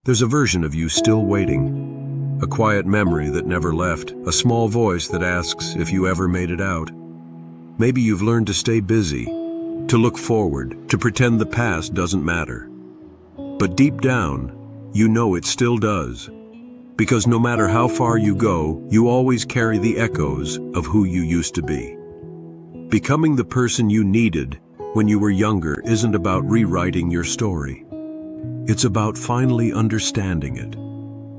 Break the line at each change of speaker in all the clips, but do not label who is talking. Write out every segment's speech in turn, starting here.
There's a version of you still waiting, a quiet memory that never left, a small voice that asks if you ever made it out. Maybe you've learned to stay busy, to look forward, to pretend the past doesn't matter. But deep down, you know it still does. Because no matter how far you go, you always carry the echoes of who you used to be. Becoming the person you needed when you were younger isn't about rewriting your story. It's about finally understanding it.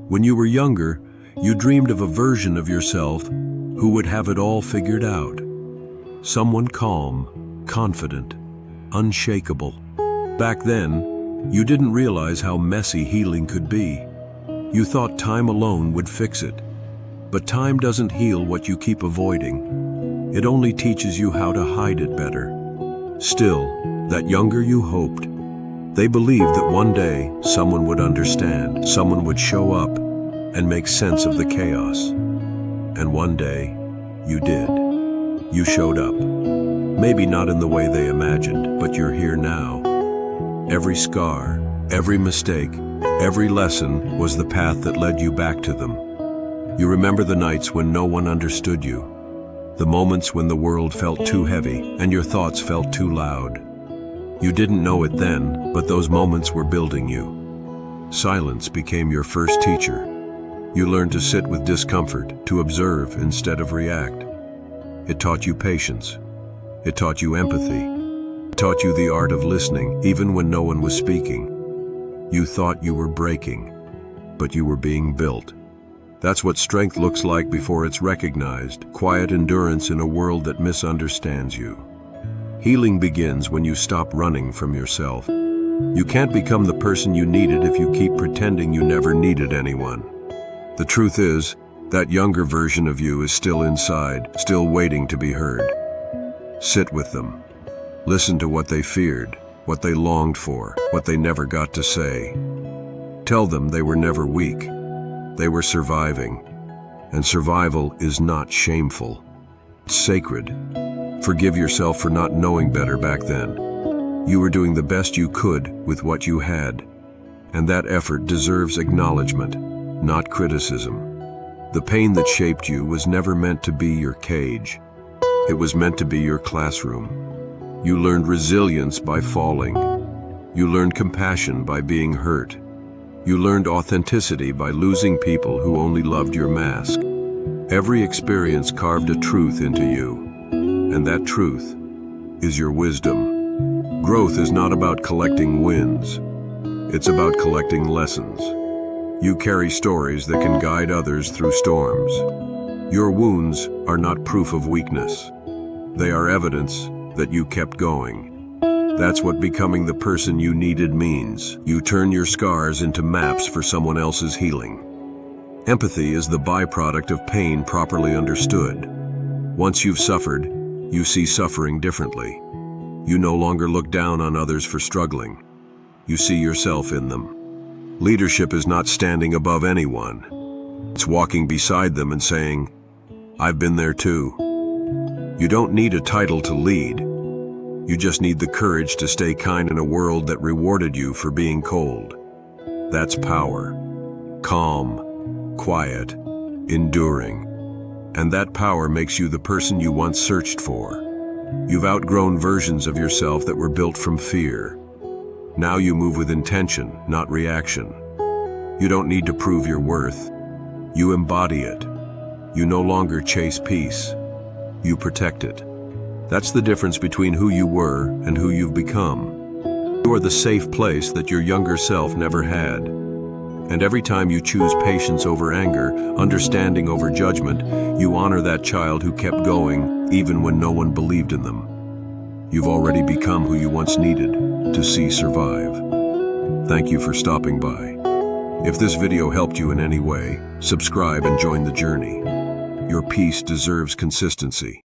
When you were younger, you dreamed of a version of yourself who would have it all figured out. Someone calm, confident, unshakable. Back then, you didn't realize how messy healing could be. You thought time alone would fix it. But time doesn't heal what you keep avoiding. It only teaches you how to hide it better. Still, that younger you hoped. They believed that one day someone would understand, someone would show up and make sense of the chaos. And one day, you did. You showed up. Maybe not in the way they imagined, but you're here now. Every scar, every mistake, every lesson was the path that led you back to them. You remember the nights when no one understood you, the moments when the world felt too heavy and your thoughts felt too loud. You didn't know it then, but those moments were building you. Silence became your first teacher. You learned to sit with discomfort, to observe instead of react. It taught you patience. It taught you empathy. It taught you the art of listening, even when no one was speaking. You thought you were breaking, but you were being built. That's what strength looks like before it's recognized, quiet endurance in a world that misunderstands you. Healing begins when you stop running from yourself. You can't become the person you needed if you keep pretending you never needed anyone. The truth is, that younger version of you is still inside, still waiting to be heard. Sit with them. Listen to what they feared, what they longed for, what they never got to say. Tell them they were never weak. They were surviving. And survival is not shameful. It's sacred. Forgive yourself for not knowing better back then. You were doing the best you could with what you had. And that effort deserves acknowledgement, not criticism. The pain that shaped you was never meant to be your cage. It was meant to be your classroom. You learned resilience by falling. You learned compassion by being hurt. You learned authenticity by losing people who only loved your mask. Every experience carved a truth into you, and that truth is your wisdom. Growth is not about collecting wins. It's about collecting lessons. You carry stories that can guide others through storms. Your wounds are not proof of weakness. They are evidence that you kept going. That's what becoming the person you needed means. You turn your scars into maps for someone else's healing. Empathy is the byproduct of pain properly understood. Once you've suffered, you see suffering differently. You no longer look down on others for struggling. You see yourself in them. Leadership is not standing above anyone. It's walking beside them and saying, "I've been there too." You don't need a title to lead. You just need the courage to stay kind in a world that rewarded you for being cold. That's power. Calm, quiet, enduring. And that power makes you the person you once searched for. You've outgrown versions of yourself that were built from fear. Now you move with intention, not reaction. You don't need to prove your worth. You embody it. You no longer chase peace. You protect it. That's the difference between who you were and who you've become. You are the safe place that your younger self never had. And every time you choose patience over anger, understanding over judgment, you honor that child who kept going even when no one believed in them. You've already become who you once needed to see survive. Thank you for stopping by. If this video helped you in any way, subscribe and join the journey. Your peace deserves consistency.